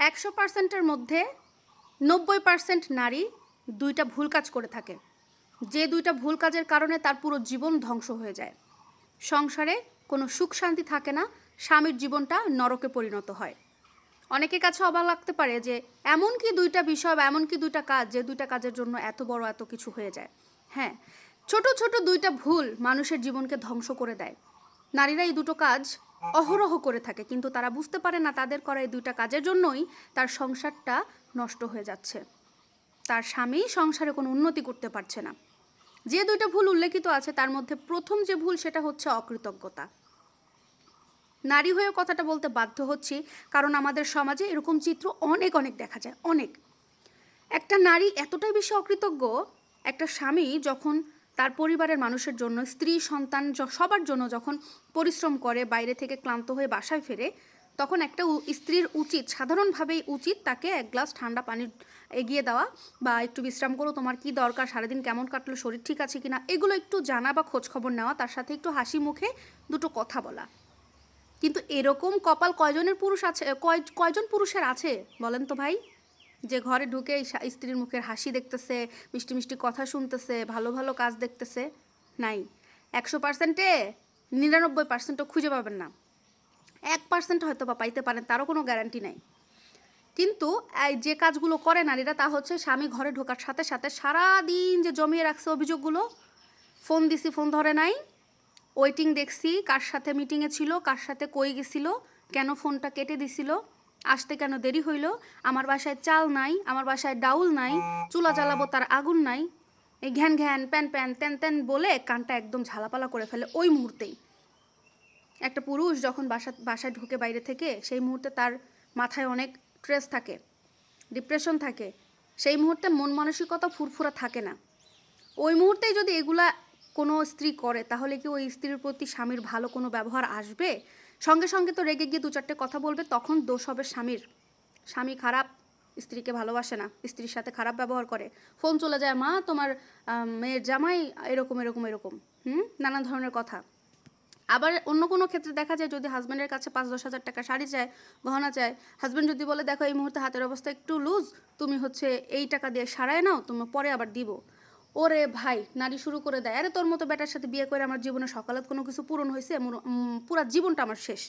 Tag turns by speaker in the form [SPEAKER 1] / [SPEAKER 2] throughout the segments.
[SPEAKER 1] 100%-এর মধ্যে 90% নারী দুইটা ভুল কাজ করে থাকে, যে দুইটা ভুল কাজের কারণে তার পুরো জীবন ধ্বংস হয়ে যায়। সংসারে কোনো সুখ শান্তি থাকে না, স্বামীর জীবনটা নরকে পরিণত হয়। অনেকের কাছে অবাক লাগতে পারে যে এমন কি দুইটা বিষয় বা এমন কি দুইটা কাজ যে দুইটা কাজের জন্য এত বড় এত কিছু হয়ে যায়। হ্যাঁ, ছোট ছোট দুইটা ভুল মানুষের জীবনকে ধ্বংস করে দেয়। নারীরা এই দুটো কাজ অহরহ করে থাকে, কিন্তু তারা বুঝতে পারে না তাদের করা এই দুইটা কাজের জন্যই তার সংসারটা নষ্ট হয়ে যাচ্ছে, তার স্বামী সংসারে কোনো উন্নতি করতে পারছে না। যে দুইটা ভুল উল্লেখিত আছে তার মধ্যে প্রথম যে ভুল সেটা হচ্ছে অকৃতজ্ঞতা। নারী হয়ে কথাটা বলতে বাধ্য হচ্ছি, কারণ আমাদের সমাজে এরকম চিত্র অনেক অনেক দেখা যায়। অনেক, একটা নারী এতটাই বেশি অকৃতজ্ঞ, একটা স্বামী যখন তার পরিবারের মানুষের জন্য, স্ত্রী সন্তান সবার জন্য যখন পরিশ্রম করে, বাইরে থেকে ক্লান্ত হয়ে বাসায় ফেরে, তখন একটা স্ত্রীর উচিত, সাধারণভাবেই উচিত, তাকে এক গ্লাস ঠান্ডা পানি এগিয়ে দেওয়া, বা একটু বিশ্রাম করো, তোমার কি দরকার, সারাদিন কেমন কাটলো, শরীর ঠিক আছে কিনা, এগুলো একটু জানা বা খোঁজ খবর নেওয়া, তার সাথে একটু হাসি মুখে দুটো কথা বলা। কিন্তু এরকম কপাল কয়জনের পুরুষ আছে, কয়জন পুরুষের আছে বলেন তো ভাই, যে ঘরে ঢুকে স্ত্রীর মুখের হাসি দেখতেছে, মিষ্টি মিষ্টি কথা শুনতেছে, ভালো ভালো কাজ দেখতেছে? নাই। 100%-এ 99%ও খুঁজে পাবেন না। 1% হয়তো বা পাইতে পারেন, তারও কোনো গ্যারান্টি নাই। কিন্তু যে কাজগুলো করে নারীরা, তা হচ্ছে স্বামী ঘরে ঢোকার সাথে সাথে সারাদিন যে জমিয়ে রাখছে অভিযোগগুলো, ফোন দিছি ফোন ধরে নাই, ওয়েটিং দেখছি, কার সাথে মিটিংয়ে ছিল, কার সাথে কই গেছিল, কেন ফোনটা কেটে দিছিল, আসতে কেন দেরি হইল, আমার বাসায় চাল নাই, আমার বাসায় ডাউল নাই, চুলা জ্বালাবো তার আগুন নাই, এই ঘ্যান ঘ্যান প্যান প্যান তেন তেন বলে কানটা একদম ঝালাপালা করে ফেলে ওই মুহূর্তেই। একটা পুরুষ যখন বাসায় ঢুকে বাইরে থেকে, সেই মুহূর্তে তার মাথায় অনেক স্ট্রেস থাকে, ডিপ্রেশন থাকে, সেই মুহূর্তে মন মানসিকতা ফুরফুরা থাকে না। ওই মুহূর্তেই যদি এগুলা কোনো স্ত্রী করে, তাহলে কি ওই স্ত্রীর প্রতি স্বামীর ভালো কোনো ব্যবহার আসবে? সঙ্গে সঙ্গে তো রেগে গিয়ে দু চারটে কথা বলবে, তখন দোষ হবে স্বামীর। স্বামী খারাপ, স্ত্রীকে ভালোবাসে না, স্ত্রীর সাথে খারাপ ব্যবহার করে, ফোন চলে যায়, মা তোমার মেয়ের জামাই এরকম এরকম এরকম, নানা ধরনের কথা। আবার অন্য কোনো ক্ষেত্রে দেখা যায়, যদি হাজব্যান্ডের কাছে 5-10 হাজার টাকা শাড়ি চায়, গহনা চায়, হাজব্যান্ড যদি বলে দেখো এই মুহূর্তে হাতের অবস্থা একটু লুজ, তুমি হচ্ছে এই টাকা দিয়ে সারায় নাও, তুমি পরে আবার দিব। ওরে ভাই, নারী শুরু করে দেয়, আরে তোর মতো বেটার সাথে বিয়ে করে আমার জীবনে সকালত কোনো কিছু পূরণ হয়েছে, পুরা জীবনটা আমার শেষ,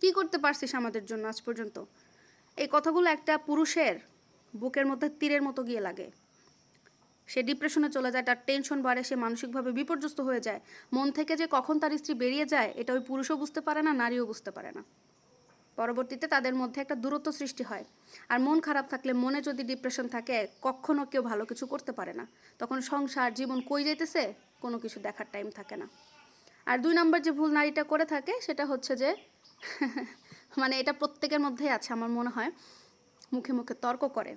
[SPEAKER 1] কি করতে পারছিস আমাদের জন্য আজ পর্যন্ত? এই কথাগুলো একটা পুরুষের বুকের মধ্যে তীরের মতো গিয়ে লাগে। সে ডিপ্রেশনে চলে যায়, তার টেনশন বাড়ে, সে মানসিকভাবে বিপর্যস্ত হয়ে যায়। মন থেকে যে কখন তার স্ত্রী বেরিয়ে যায়, এটা ওই পুরুষও বুঝতে পারে না, নারীও বুঝতে পারে না। পরবর্তীতে তাদের মধ্যে একটা দূরত্ব সৃষ্টি হয়। আর মন খারাপ থাকলে, মনে যদি ডিপ্রেশন থাকে, কখনো কেউ ভালো কিছু করতে পারে না। তখন সংসার জীবন কই যাইতেছে কোনো কিছু দেখার টাইম থাকে না। আর 2 নম্বর যে ভুল নারীটা করে থাকে, সেটা হচ্ছে যে মানে এটা প্রত্যেকের মধ্যেই আছে আমার মনে হয়, মুখে মুখে তর্ক করে।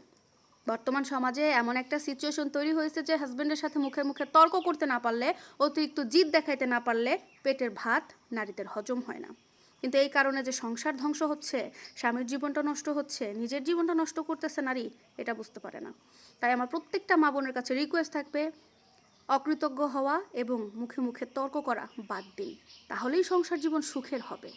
[SPEAKER 1] বর্তমান সমাজে এমন একটা সিচুয়েশন তৈরি হয়েছে যে হাজব্যান্ডের সাথে মুখে মুখে তর্ক করতে না পারলে, অতিরিক্ত জিদ দেখাইতে না পারলে, পেটের ভাত নারীদের হজম হয় না। কিন্তু এই কারণে যে সংসার ধ্বংস হচ্ছে, স্বামীর জীবনটা নষ্ট হচ্ছে, নিজের জীবনটা নষ্ট করতেছে নারী, এটা বুঝতে পারে না। তাই আমার প্রত্যেকটা মা বোনের কাছে রিকোয়েস্ট থাকবে, অকৃতজ্ঞ হওয়া এবং মুখে মুখে তর্ক করা বাদ দিন, তাহলেই সংসার জীবন সুখের হবে।